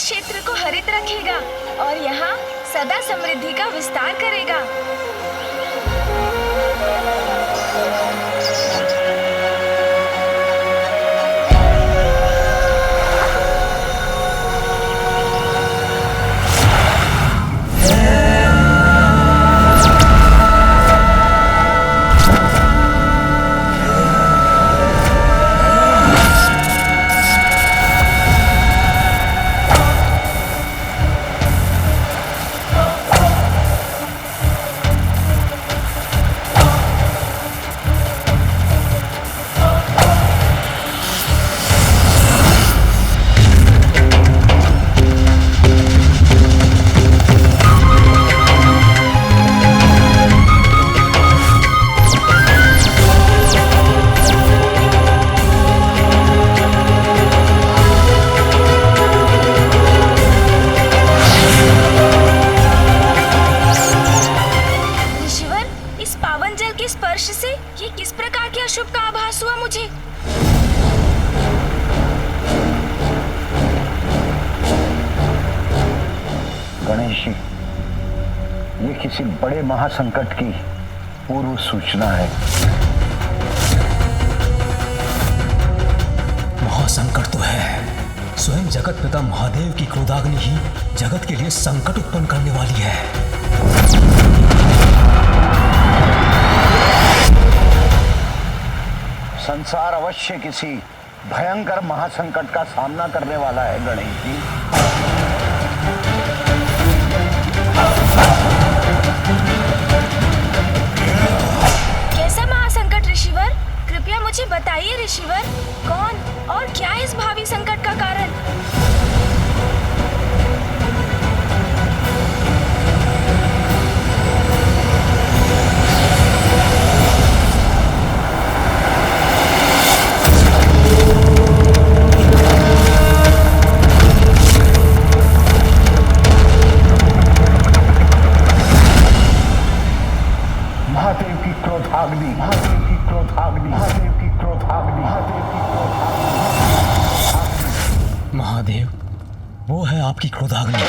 क्षेत्र को हरित रखेगा और यहाँ सदा समृद्धि का विस्तार करेगा। गणेश जी, ये किसी बड़े महासंकट की पूर्व सूचना है। महासंकट तो है। स्वयं जगत पिता महादेव की क्रोधाग्नि ही जगत के लिए संकट उत्पन्न करने वाली है। संसार अवश्य किसी भयंकर महासंकट का सामना करने वाला है गणेश जी। कैसा महासंकट ऋषिवर? कृपया मुझे बताइए ऋषिवर, कौन और क्या है इस भावी संकट का कारण? महादेव की क्रोधाग्नि, महादेव की क्रोधाग्नि, महादेव की क्रोधाग्नि, महादेव की क्रोधाग्नि। महादेव, वो है आपकी क्रोधाग्नि।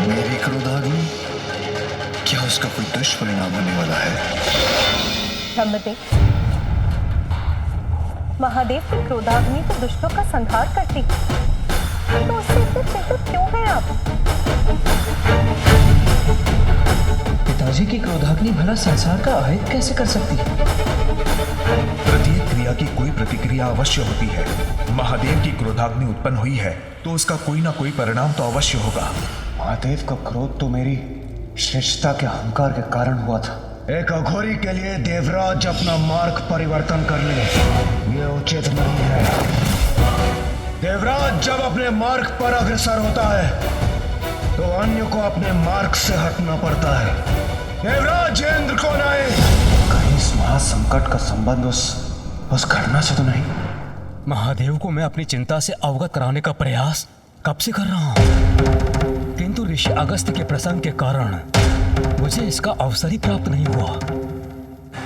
मेरी क्रोधाग्नि? क्या उसका कोई दुष्परिणाम होने वाला है? ब्रह्मदेव, महादेव की क्रोधाग्नि तो दुष्टों का संहार करती, तो उससे इतने चिंतित क्यों हैं आप? पिताजी की क्रोधाग्नि भला संसार का अहित कैसे कर सकती है? प्रत्येक क्रिया की कोई प्रतिक्रिया अवश्य होती है। महादेव की क्रोधाग्नि उत्पन्न हुई है तो उसका कोई ना कोई परिणाम तो अवश्य होगा। महादेव का क्रोध तो मेरी श्रेष्ठता के अहंकार के कारण हुआ था। एक अघोरी के लिए देवराज अपना मार्ग परिवर्तन कर ले, ये उचित नहीं है। देवराज जब अपने मार्ग पर अग्रसर होता है तो अन्य को अपने मार्ग से हटना पड़ता है। देवराज इंद्र कौन आए? कहीं इस महासंकट का संबंध उस घटना से तो नहीं? महादेव को मैं अपनी चिंता से अवगत कराने का प्रयास कब से कर रहा हूं, किंतु ऋषि अगस्त्य के प्रसंग के कारण मुझे इसका अवसर ही प्राप्त नहीं हुआ।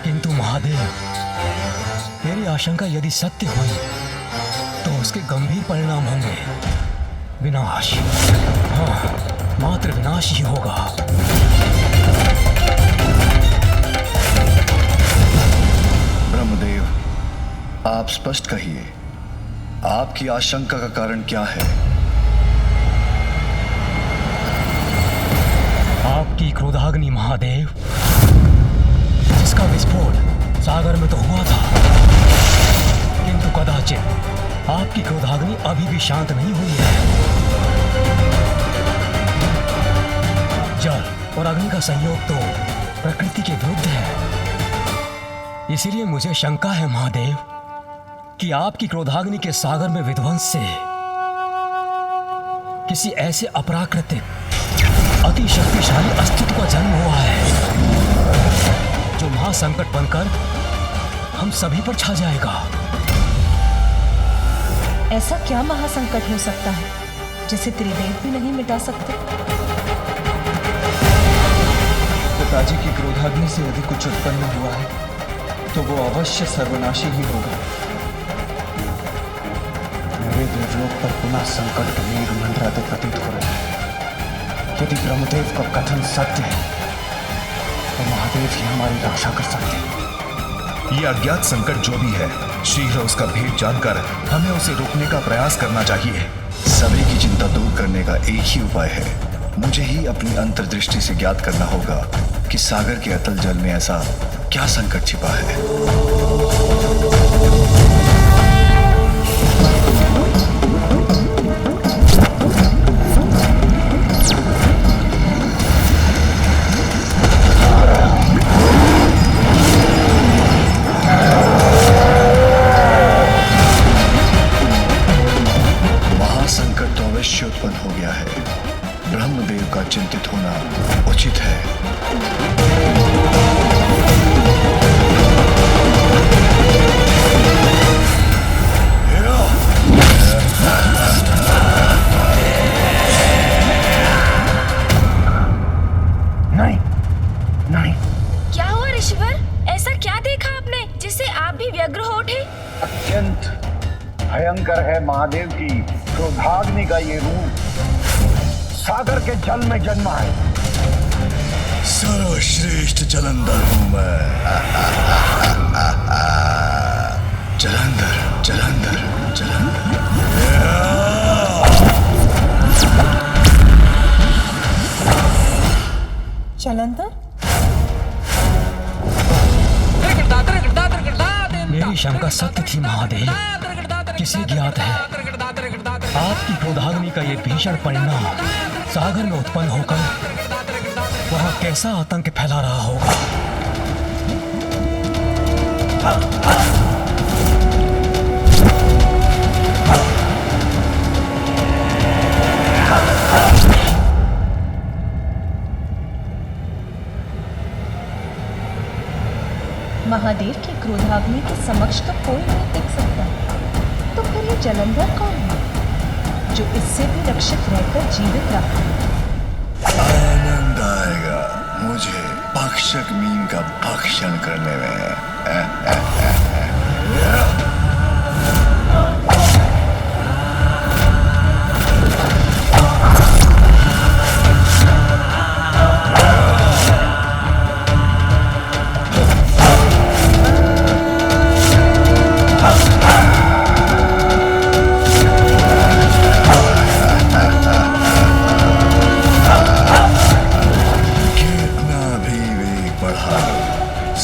किंतु महादेव, मेरी आशंका यदि सत्य हुई तो उसके गंभीर परिणाम होंगे। विनाश, हाँ, मात्र विनाश ही होगा। ब्रह्मदेव, आप स्पष्ट कहिए, आपकी आशंका का कारण क्या है? आपकी क्रोधाग्नि महादेव, जिसका विस्फोट सागर में तो हुआ था, किंतु कदाचित आपकी क्रोधाग्नि अभी भी शांत नहीं हुई है। जल और अग्नि का संयोग तो प्रकृति के विरुद्ध है। इसीलिए मुझे शंका है महादेव कि आपकी क्रोधाग्नि के सागर में विध्वंस से किसी ऐसे अपराकृतिक अति शक्तिशाली अस्तित्व का जन्म हुआ है जो महासंकट बनकर हम सभी पर छा जाएगा। ऐसा क्या महासंकट हो सकता है जिसे त्रिदेव भी नहीं मिटा सकते? पिताजी की क्रोधाग्नि से यदि कुछ उत्पन्न हुआ है तो वो अवश्य सर्वनाशी ही होगा। मेरे देवलोक पर पुनः संकट के मेघ मंडराते प्रतीत हो रहे हैं। यदि ब्रह्मदेव का कथन सत्य है तो महादेव ही हमारी रक्षा कर सकते हैं। ये अज्ञात संकट जो भी है, शीघ्र उसका भेद जानकर हमें उसे रोकने का प्रयास करना चाहिए। सभी की चिंता दूर करने का एक ही उपाय है। मुझे ही अपनी अंतर्दृष्टि से ज्ञात करना होगा कि सागर के अतल जल में ऐसा क्या संकट छिपा है। महासंकट तो अवश्य उत्पन्न हो गया है। ब्रह्मदेव का चिंतित होना उचित है। नहीं नहीं, क्या हुआ ऋषिवर? ऐसा क्या देखा आपने जिससे आप भी व्यग्र हो उठे? अत्यंत भयंकर है महादेव की क्रोधाग्नि का ये रूप। सागर के जल में जन्मा है। सर्वश्रेष्ठ जलंधर हूं मैं। जलंधर जलंधर जलंधर। जलंधर, मेरी शंका सत्य थी महादेव। किसे ज्ञात है आपकी क्रोधाग्नि का ये भीषण परिणाम सागर में उत्पन्न होकर वहां कैसा आतंक फैला रहा होगा। महादेव की क्रोधाग्नि के समक्ष तो कोई नहीं टिक सकता, तो फिर ये जलंधर कौन है जो इससे भी रक्षित रहकर जीवित रहा? आनंद आएगा मुझे भक्षक मीन का भक्षण करने में।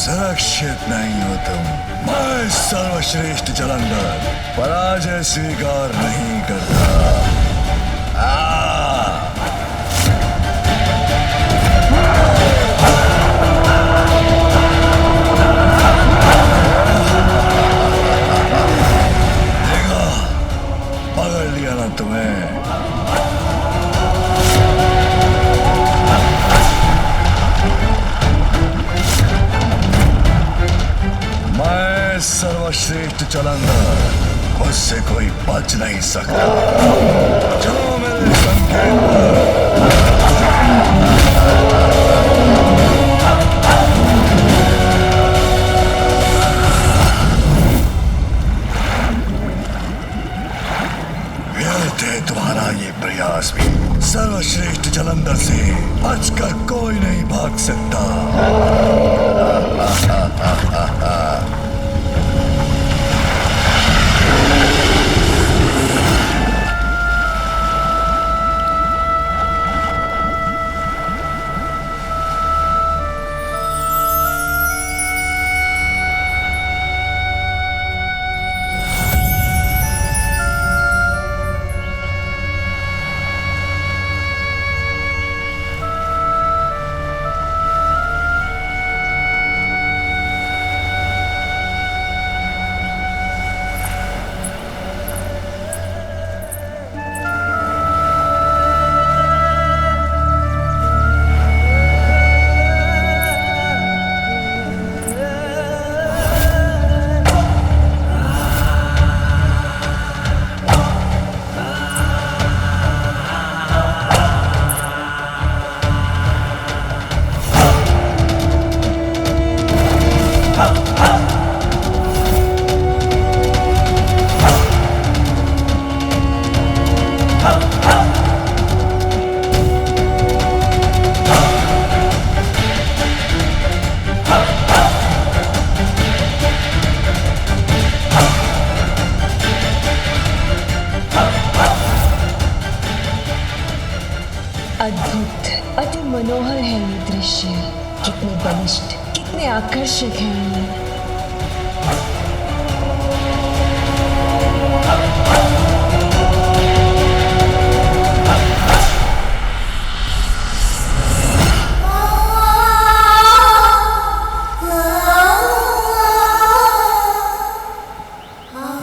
सुरक्षित नहीं हो तुम। मैं सर्वश्रेष्ठ जलंधर पराजय स्वीकार नहीं करता। देखा, पकड़ लिया ना तुम्हें। मैं सर्वश्रेष्ठ जलंधर, मुझसे कोई बच नहीं सकता। चलो मेरे संकेत पर। व्यर्थ है तुम्हारा ये प्रयास भी। सर्वश्रेष्ठ जलंधर से बचकर कोई नहीं भाग सकता। अद्भुत, अति मनोहर है ये दृश्य। कितने बलिष्ठ, कितने आकर्षक हैं ये।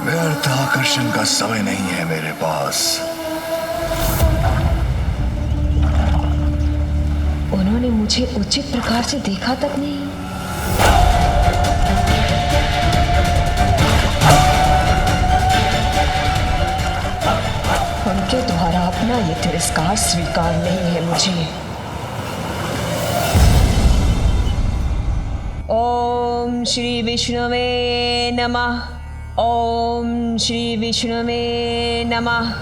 व्यर्थ आकर्षण का समय नहीं है मेरे पास। उन्होंने मुझे उचित प्रकार से देखा तक नहीं। उनके द्वारा अपना ये तिरस्कार स्वीकार नहीं है मुझे। ओम श्री विष्णुवे नमः। ओम श्री विष्णुवे नमः।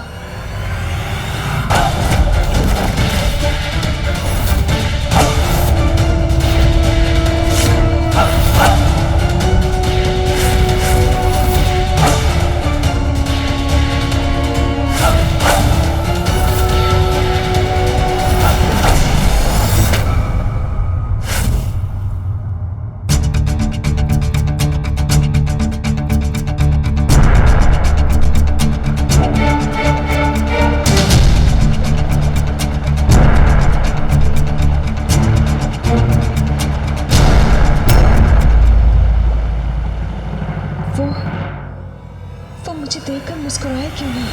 वो मुझे देखकर मुस्कुराए क्यों नहीं?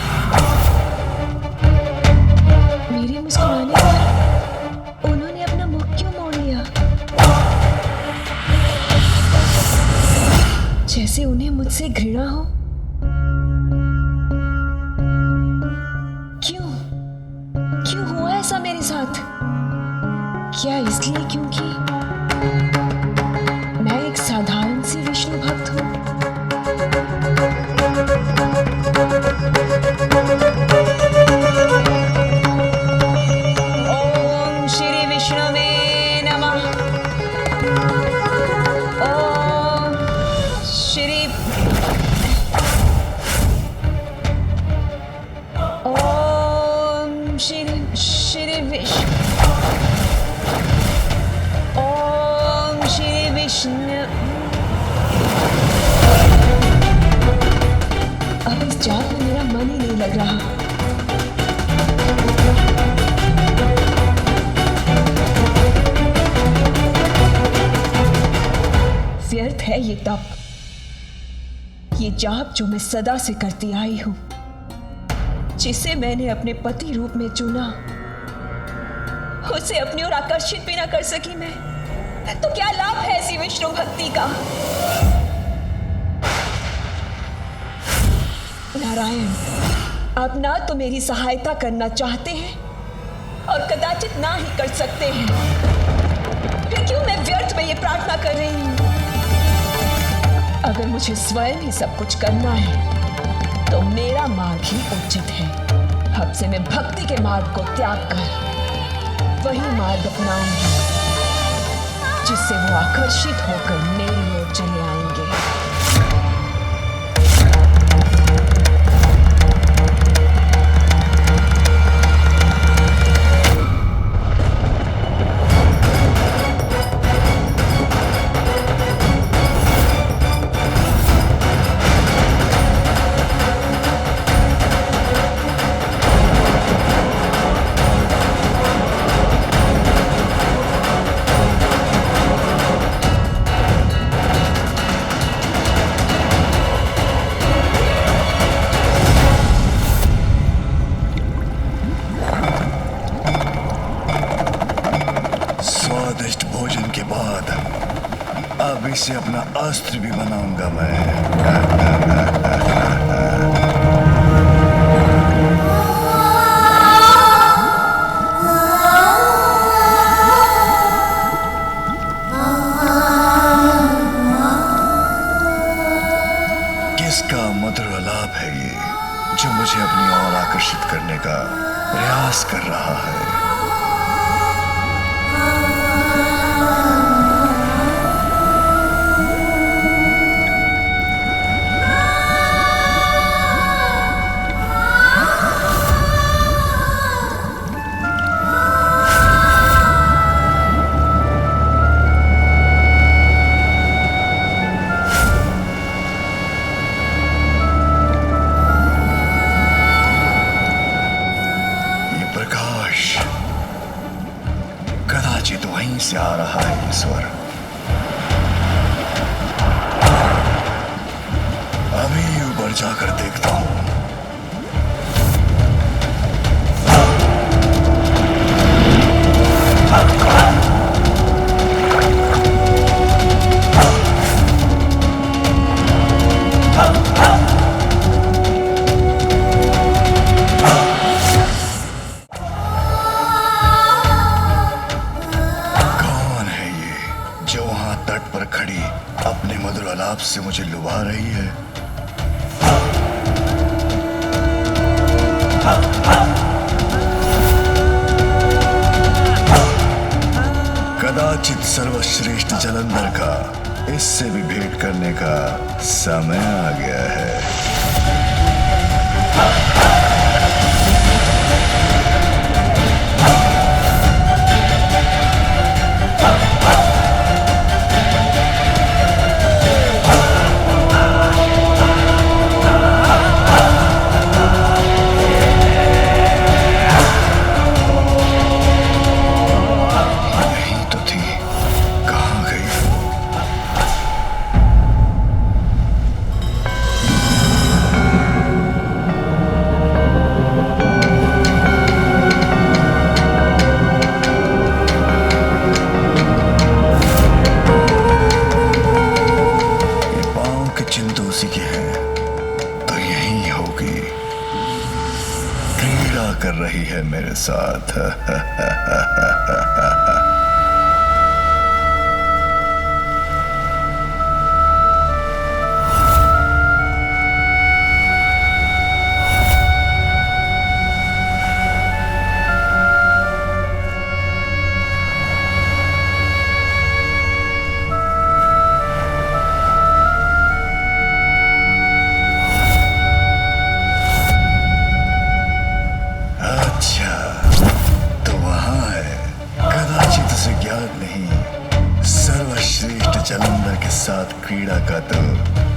मेरे मुस्कुराने पर उन्होंने अपना मुख क्यों मोड़ लिया? जैसे उन्हें मुझसे घृणा हो। क्यों क्यों हुआ ऐसा मेरे साथ? क्या इसलिए क्योंकि मैं एक साधारण सी विष्णु भक्त हूँ? ओम श्री विष्णुवे नमः। ओम श्री ओम श्री विष्णु। अब इस जाप में मेरा मन ही नहीं लग रहा। व्यर्थ है ये तप, ये जाप जो मैं सदा से करती आई हूं, जिसे मैंने अपने पति रूप में चुना, उसे अपनी ओर आकर्षित भी ना कर सकी मैं, तो क्या लाभ है ऐसी विष्णु भक्ति का? नारायण, आप ना तो मेरी सहायता करना चाहते हैं और कदाचित ना ही कर सकते हैं। फिर क्यों मैं व्यर्थ में ये प्रार्थना कर रही हूं? अगर मुझे स्वयं ही सब कुछ करना है तो मेरा मार्ग ही उचित है। अब से मैं भक्ति के मार्ग को त्याग कर वही मार्ग अपनाऊंगी जिससे वो आकर्षित होकर मेरी ओर चले आएंगे। स्वादिष्ट भोजन के बाद अब इसे अपना अस्त्र भी बनाऊंगा मैं। किसका मधुर आलाप है ये जो मुझे अपनी ओर आकर्षित करने का प्रयास कर रहा है? कदाचित वहीं से आ रहा है ये स्वर। अभी ऊपर जाकर देखता हूं। कौन है ये जो वहां तट पर खड़ी अपने मधुर आलाप से मुझे लुभा रही है? कदाचित सर्वश्रेष्ठ जलंधर का इससे भी भेंट करने का समय आ गया है। यही तो थी, कहाँ गई? ये पाँव के चिन्ह तो उसी के हैं, तो यही होगी। क्रीड़ा कर रही है मेरे साथ। अच्छा, तो वहां है। कदाचित उसे ज्ञात नहीं, सर्वश्रेष्ठ जलंधर के साथ क्रीड़ा का तो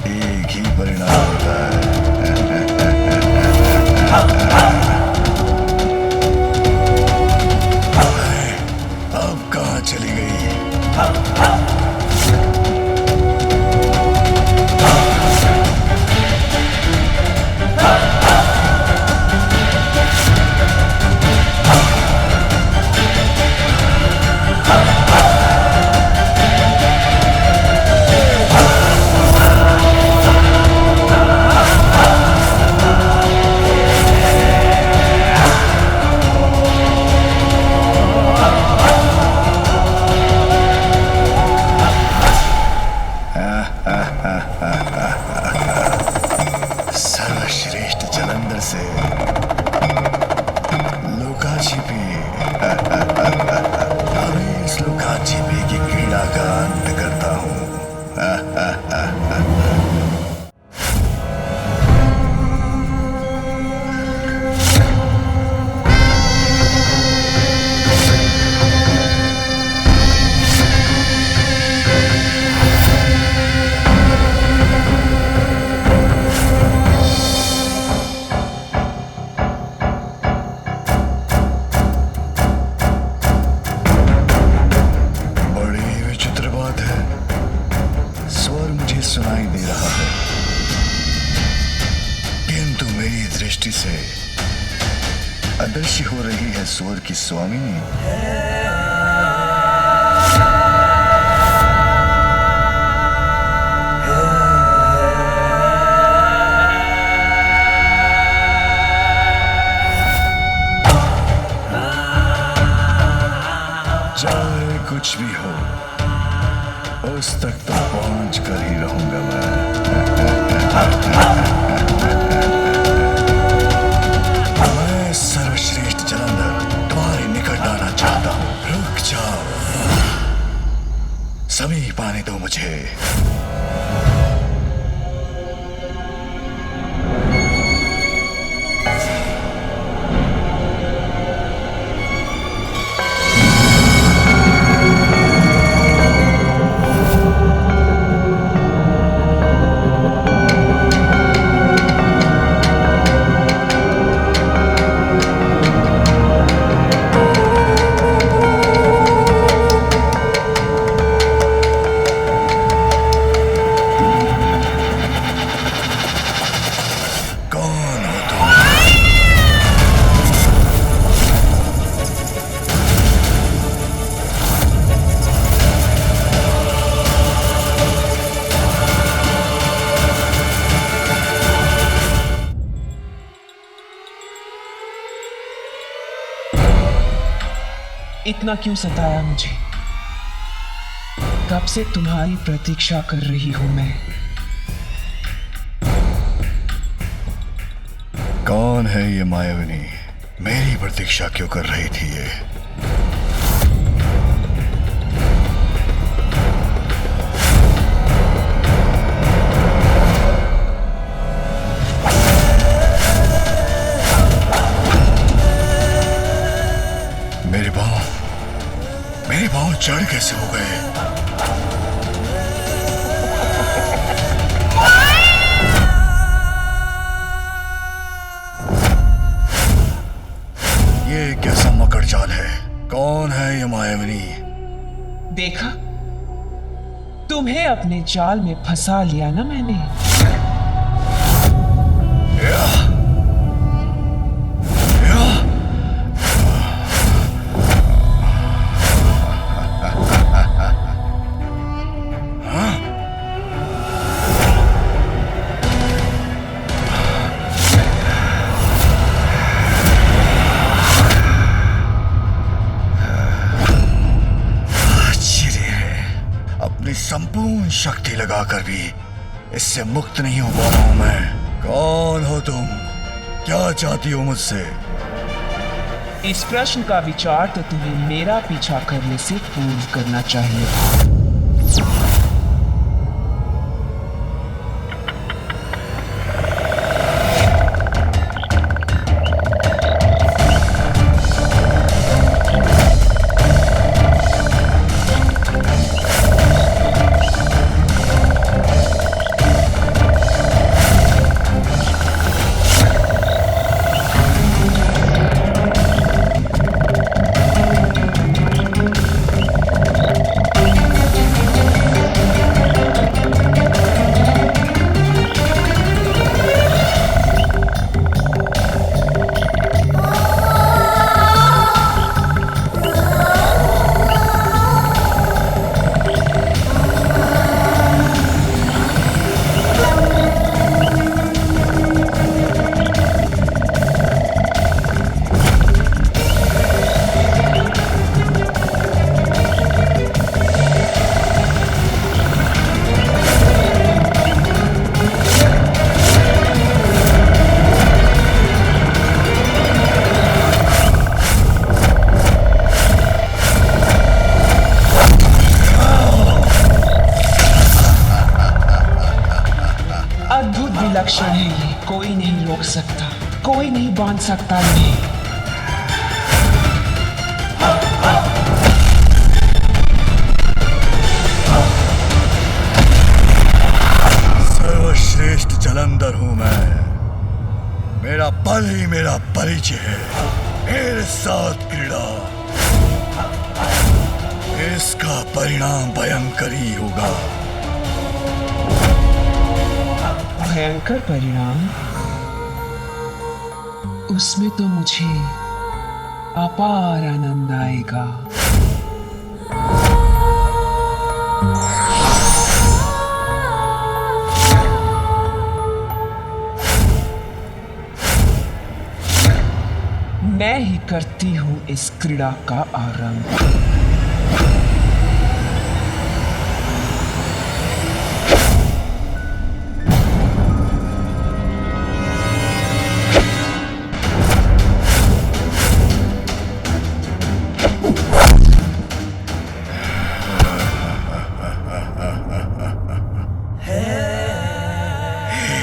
एक ही परिणाम होता है। अब कहाँ चली गई? सर्वश्रेष्ठ जलंधर से लुका छिपी। अभी इस लुका छिपी की क्रीड़ा का अंत करता हूं। बड़ी विचित्र बात है, स्वर मुझे सुनाई दे रहा है, किंतु मेरी दृष्टि से अदृश्य हो रही है स्वर की स्वामिनी। चाहे कुछ भी हो, उस तक तो पहुंच कर ही रहूंगा मैं सर्वश्रेष्ठ जलंधर तुम्हारे निकट आना चाहता हूं। रुक जाओ, समीप आने दो मुझे। इतना क्यों सताया मुझे? कब से तुम्हारी प्रतीक्षा कर रही हूं मैं। कौन है ये मायाविनी? मेरी प्रतीक्षा क्यों कर रही थी ये? मेरे पांव जड़ कैसे हो गए? ये कैसा मकड़ जाल है? कौन है ये मायाविनी? देखा, तुम्हें अपने जाल में फंसा लिया ना मैंने। संपूर्ण शक्ति लगाकर भी इससे मुक्त नहीं हो पा रहा हूं मैं। कौन हो तुम? क्या चाहती हो मुझसे? इस प्रश्न का विचार तो तुम्हें मेरा पीछा करने से पूर्व करना चाहिए। लक्षण है ये, कोई नहीं रोक सकता, कोई नहीं बांध सकता इन्हें। सर्वश्रेष्ठ जलंधर हूं मैं। मेरा बल ही मेरा परिचय है। मेरे साथ क्रीड़ा, इसका परिणाम भयंकर ही होगा। भयंकर परिणाम? उसमें तो मुझे अपार आनंद आएगा। मैं ही करती हूं इस क्रीड़ा का आरंभ।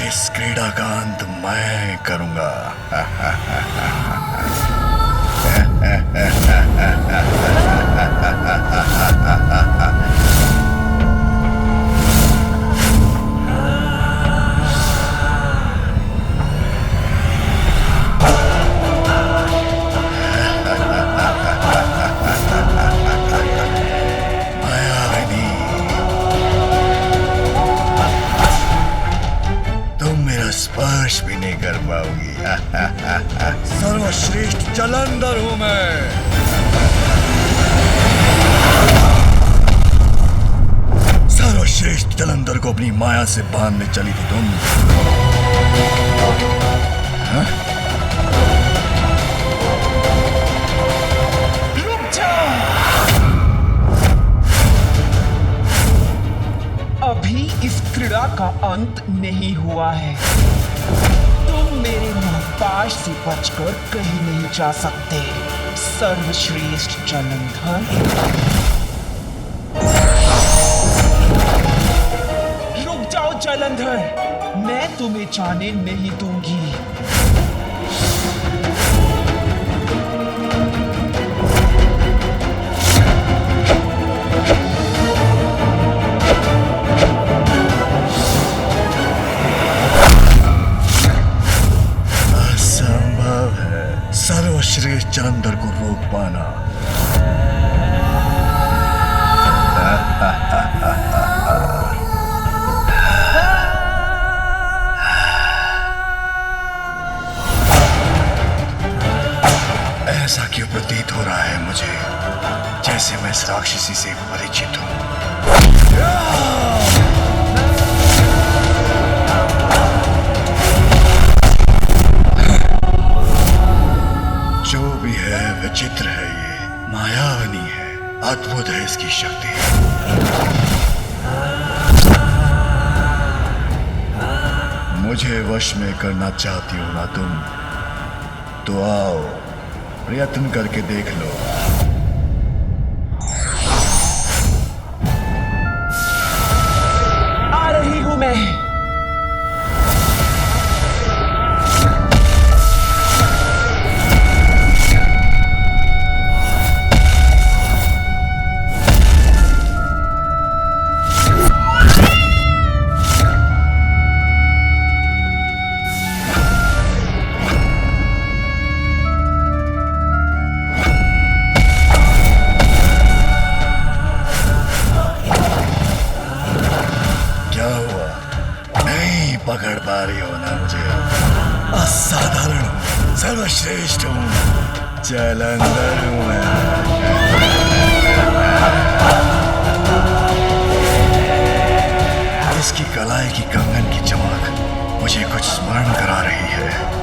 इस क्रीड़ा का अंत मैं करूंगा। स्पर्श भी नहीं कर पाओगी। सर्वश्रेष्ठ जलंधर हूं मैं। सर्वश्रेष्ठ जलंधर को अपनी माया से बांधने चली थी तुम। रुक जाओ। अंत नहीं हुआ है। तुम मेरे मुहताज से बचकर कहीं नहीं जा सकते सर्वश्रेष्ठ जलंधर। रुक जाओ जलंधर, मैं तुम्हें जाने नहीं दूंगी। असंभव है सर्वश्रेष्ठ जलंधर को रोक पाना। ऐसा क्यों प्रतीत हो रहा है मुझे जैसे मैं इस राक्षसी से परिचित हूं। जो भी है विचित्र है, ये मायावनी है, अद्भुत है इसकी शक्ति। मुझे वश में करना चाहती हो ना तुम, तो आओ प्रयत्न करके देख लो। आ रही हूं मैं। पकड़ पा रही हो ना मुझे? असाधारण हूं, सर्वश्रेष्ठ हूं, जलंधर हूं मैं। इसकी कलाई की कंगन की चमक मुझे कुछ स्मरण करा रही है।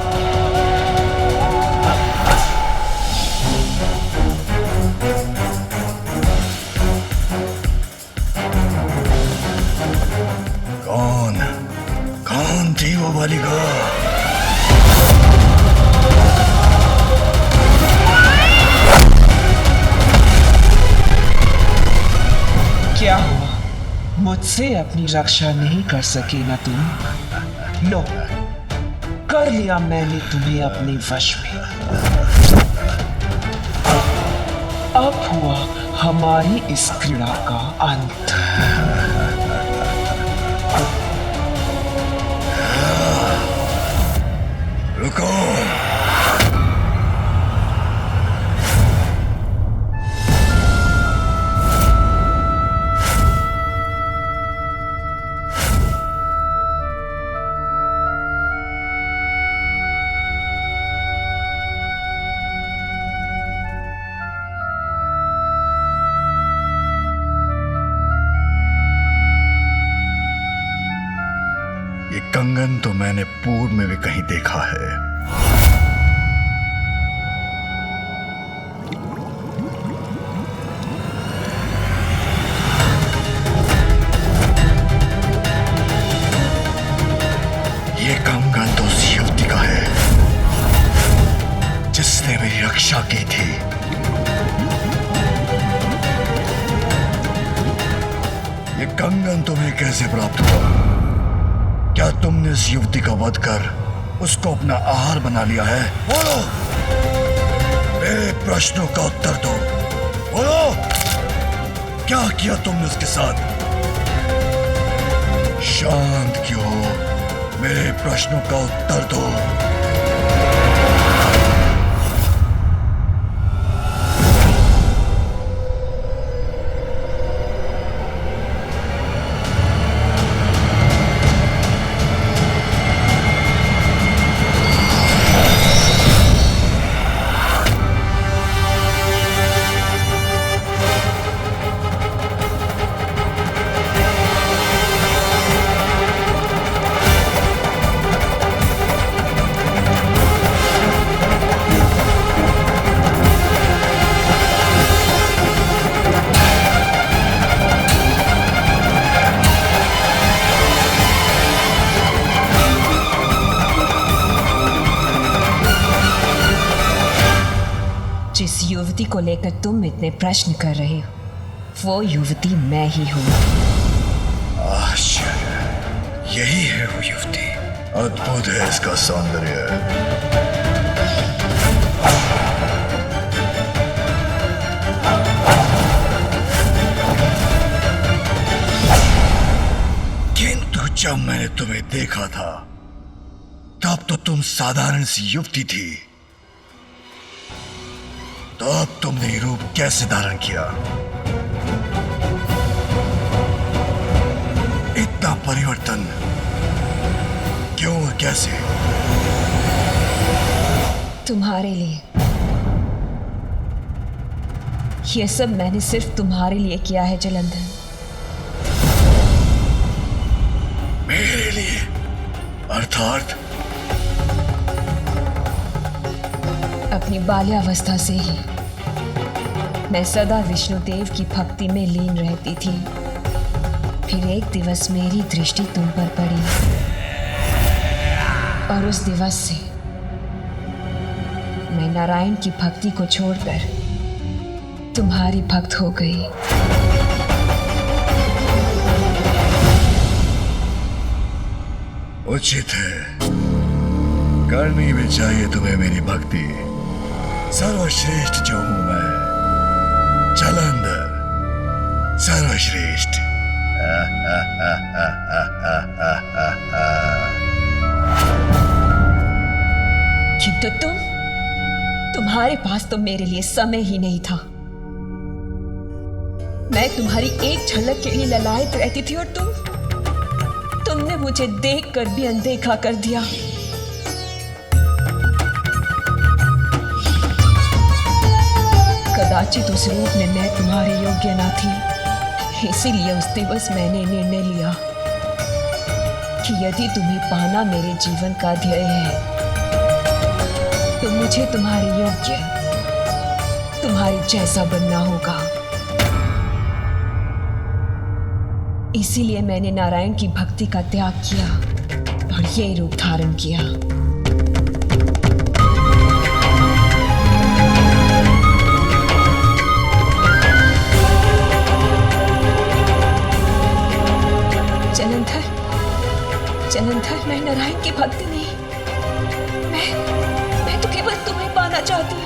कौन थी वो बालिका? क्या हुआ? मुझसे अपनी रक्षा नहीं कर सके ना तुम? लो, कर लिया मैंने तुम्हें अपने वश में। अब हुआ हमारी इस क्रीड़ा का अंत। रुको, ये कंगन तो मैंने पूर्व में भी कहीं देखा है। ये कंगन तो उस युवती का है जिसने मेरी रक्षा की थी। ये कंगन तुम्हें कैसे प्राप्त हुआ? क्या तुमने इस युवती का वध कर उसको अपना आहार बना लिया है? बोलो, मेरे प्रश्नों का उत्तर दो। बोलो, क्या किया तुमने उसके साथ? शांत क्यों हो? मेरे प्रश्नों का उत्तर दो। को लेकर तुम इतने प्रश्न कर रहे हो, वो युवती मैं ही हूँ। आश्चर्य, यही है वो युवती। अद्भुत है इसका सौंदर्य। किंतु जब मैंने तुम्हें देखा था तब तो तुम साधारण सी युवती थी, तो अब तुमने ये रूप कैसे धारण किया? इतना परिवर्तन क्यों और कैसे? तुम्हारे लिए। ये सब मैंने सिर्फ तुम्हारे लिए किया है जलंधर। मेरे लिए? अर्थात? अपनी बाल्यावस्था से ही मैं सदा विष्णुदेव की भक्ति में लीन रहती थी। फिर एक दिवस मेरी दृष्टि तुम पर पड़ी और उस दिवस से मैं नारायण की भक्ति को छोड़कर तुम्हारी भक्त हो गई। उचित है, करनी भी चाहिए तुम्हें मेरी भक्ति। सर्वश्रेष्ठ जो हूं मैं, जलंधर सर्वश्रेष्ठ। किंतु तुम्हारे पास तो मेरे लिए समय ही नहीं था। मैं तुम्हारी एक झलक के लिए ललायत रहती थी और तुमने मुझे देखकर भी अनदेखा कर दिया। कदाचित उस रूप में मैं तुम्हारे योग्य ना थी, इसीलिए उस दिवस मैंने निर्णय लिया कि यदि तुम्हें पाना मेरे जीवन का ध्येय है तो मुझे तुम्हारे योग्य, तुम्हारे जैसा बनना होगा। इसीलिए मैंने नारायण की भक्ति का त्याग किया और ये रूप धारण किया। जलंधर, मैं नारायण की भक्ति नहीं, मैं तो केवल तुम्हें पाना चाहती हूँ।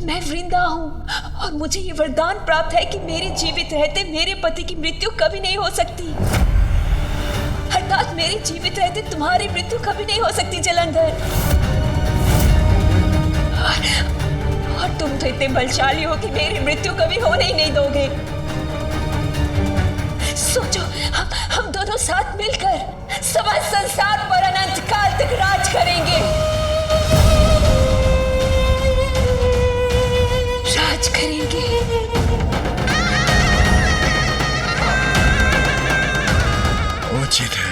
मैं वृंदा हूँ और मुझे ये वरदान प्राप्त है कि मेरे जीवित रहते मेरे पति की मृत्यु कभी नहीं हो सकती। अर्थात मेरे जीवित रहते तुम्हारी मृत्यु कभी नहीं हो सकती जलंधर। और तुम तो इतने बलशाली हो कि मेरी मृत्यु कभी होने ही नहीं दोगे। सोचो, हम दोनों साथ मिलकर समस्त संसार पर अनंत काल तक राज करेंगे। राज करेंगे। उचित है।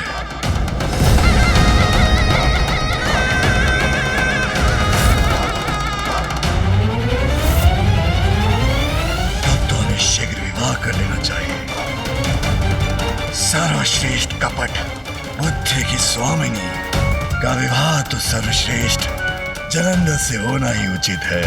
तब तो हमें शीघ्र विवाह कर लेना चाहिए। सर्वश्रेष्ठ कपट बुद्धि की स्वामिनी का विवाह तो सर्वश्रेष्ठ जलंधर से होना ही उचित है।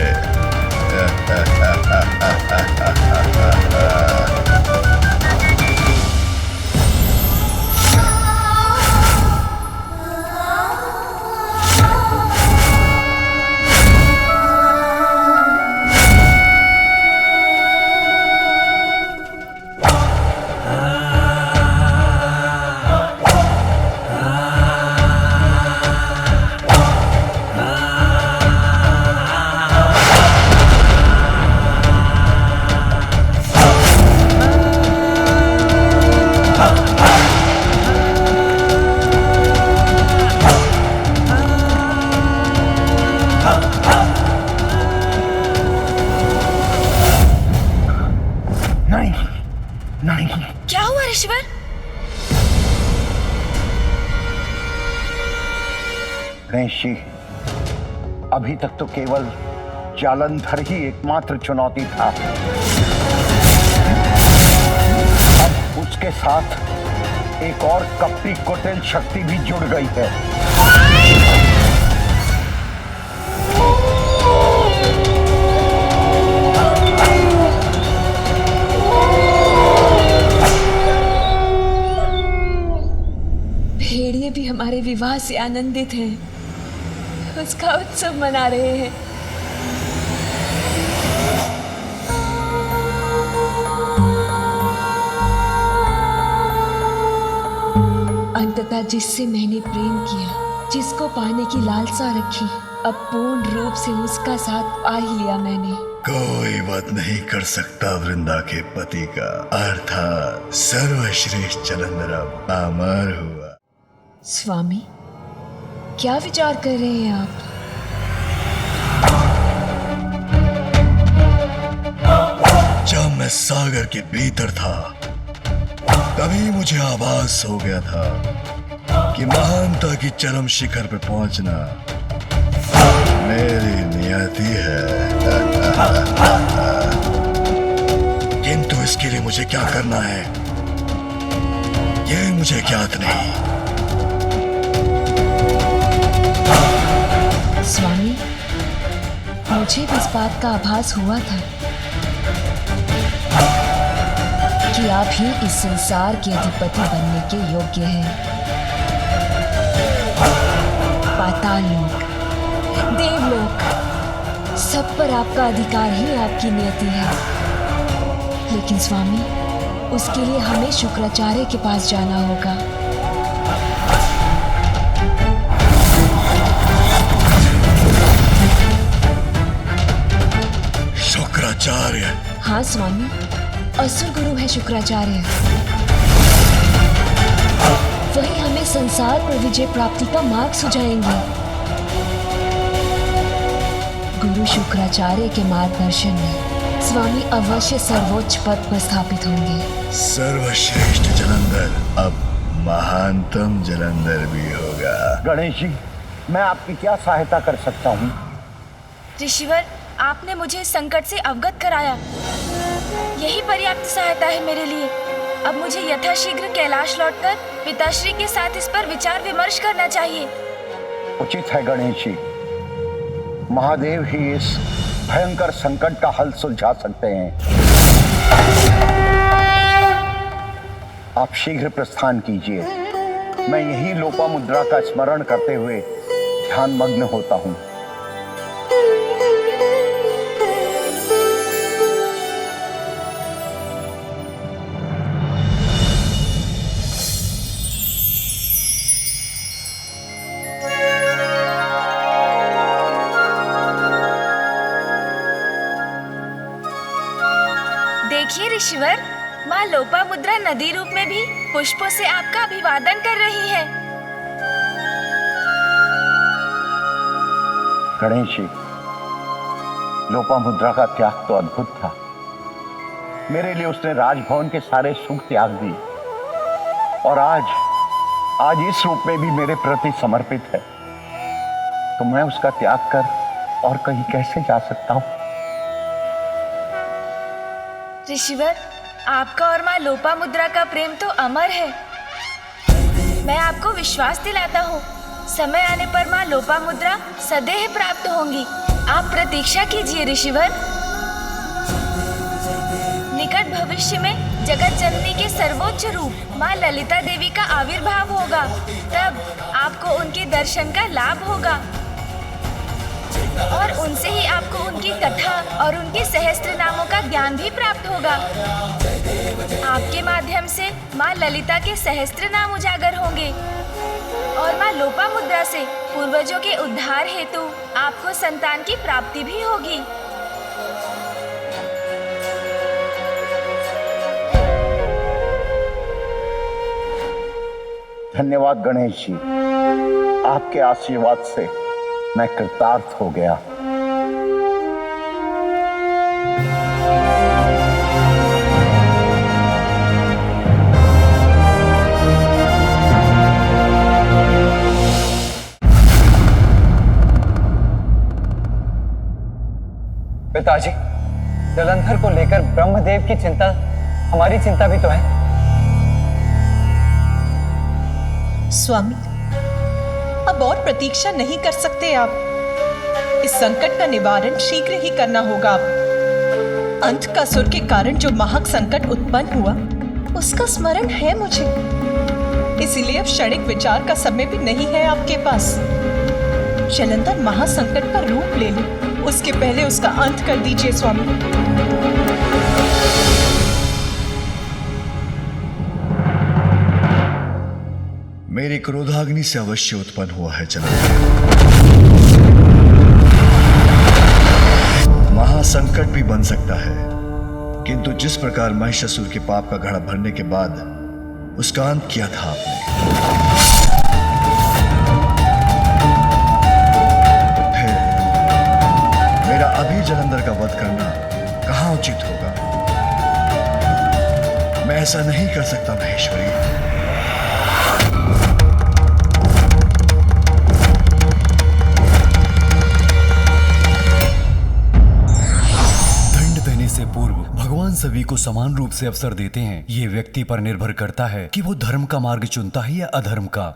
क्या हुआ ऋषिवर? ऋषि, अभी तक तो केवल जालंधर ही एकमात्र चुनौती था। अब उसके साथ एक और कपटी कुटिल शक्ति भी जुड़ गई है। विवाह से आनंदित हैं, उसका उत्सव मना रहे हैं। अंततः जिससे मैंने प्रेम किया, जिसको पाने की लालसा रखी, अब पूर्ण रूप से उसका साथ पा ही लिया मैंने। कोई बात नहीं कर सकता वृंदा के पति का अर्थात सर्वश्रेष्ठ जलंधर अब अमर हुआ। स्वामी, क्या विचार कर रहे हैं आप? जब मैं सागर के भीतर था तभी मुझे आभास हो गया था कि महानता की चरम शिखर पे पहुंचना मेरी नियति है। किंतु इसके लिए मुझे क्या करना है ये मुझे ज्ञात नहीं। स्वामी, मुझे भी इस बात का आभास हुआ था कि आप ही इस संसार के अधिपति बनने के योग्य हैं। पाताल लोक, देवलोक, सब पर आपका अधिकार ही आपकी नियति है। लेकिन स्वामी, उसके लिए हमें शुक्राचार्य के पास जाना होगा। शुक्राचार्य? हाँ स्वामी, असुर गुरु है शुक्राचार्य। वही हमें संसार पर विजय प्राप्ति का मार्ग सुझाएंगे। गुरु शुक्राचार्य के मार्गदर्शन में स्वामी अवश्य सर्वोच्च पद पर स्थापित होंगे। सर्वश्रेष्ठ जलंधर अब महानतम जलंधर भी होगा। गणेश जी, मैं आपकी क्या सहायता कर सकता हूँ? ऋषिवर, आपने मुझे इस संकट से अवगत कराया, यही पर्याप्त सहायता है मेरे लिए। अब मुझे यथाशीघ्र कैलाश लौटकर पिताश्री के साथ इस पर विचार विमर्श करना चाहिए। उचित है गणेश जी, महादेव ही इस भयंकर संकट का हल सुलझा सकते हैं। आप शीघ्र प्रस्थान कीजिए, मैं यही लोपामुद्रा का स्मरण करते हुए ध्यान मग्न होता हूँ। देखिए ऋषिवर, माँ लोपामुद्रा नदी रूप में भी पुष्पों से आपका अभिवादन कर रही है। गणेश जी, लोपामुद्रा का त्याग तो अद्भुत था। मेरे लिए उसने राजभवन के सारे सुख त्याग दिए और आज इस रूप में भी मेरे प्रति समर्पित है, तो मैं उसका त्याग कर और कहीं कैसे जा सकता हूँ? ऋषिवर, आपका और माँ लोपामुद्रा का प्रेम तो अमर है। मैं आपको विश्वास दिलाता हूँ, समय आने पर माँ लोपामुद्रा सदैव प्राप्त होंगी। आप प्रतीक्षा कीजिए ऋषिवर। निकट भविष्य में जगत जननी के सर्वोच्च रूप माँ ललिता देवी का आविर्भाव होगा, तब आपको उनके दर्शन का लाभ होगा और उनसे ही आपको उनकी कथा और उनके सहस्त्र नामों का ज्ञान भी प्राप्त होगा। आपके माध्यम से माँ ललिता के सहस्त्र नाम उजागर होंगे और माँ लोपामुद्रा से पूर्वजों के उद्धार हेतु आपको संतान की प्राप्ति भी होगी। धन्यवाद गणेश जी, आपके आशीर्वाद से मैं कृतार्थ हो गया। पिताजी, जलंधर को लेकर ब्रह्मदेव की चिंता हमारी चिंता भी तो है। स्वामी, अब और प्रतीक्षा नहीं कर सकते आप। इस संकट का निवारण शीघ्र ही करना होगा। अंधकासुर के कारण जो महाक संकट उत्पन्न हुआ, उसका स्मरण है मुझे। इसीलिए अब क्षणिक विचार का समय भी नहीं है आपके पास। जलंधर महासंकट का रूप ले ले, उसके पहले उसका अंत कर दीजिए स्वामी। मेरी क्रोधाग्नि से अवश्य उत्पन्न हुआ है जलंधर। महासंकट भी बन सकता है, किंतु जिस प्रकार महिषासुर के पाप का घड़ा भरने के बाद उसका अंत किया था आपने, फिर मेरा अभी जलंधर का वध करना कहां उचित होगा? मैं ऐसा नहीं कर सकता महेश्वरी। से पूर्व भगवान सभी को समान रूप से अवसर देते हैं। ये व्यक्ति पर निर्भर करता है कि वो धर्म का मार्ग चुनता है या अधर्म का।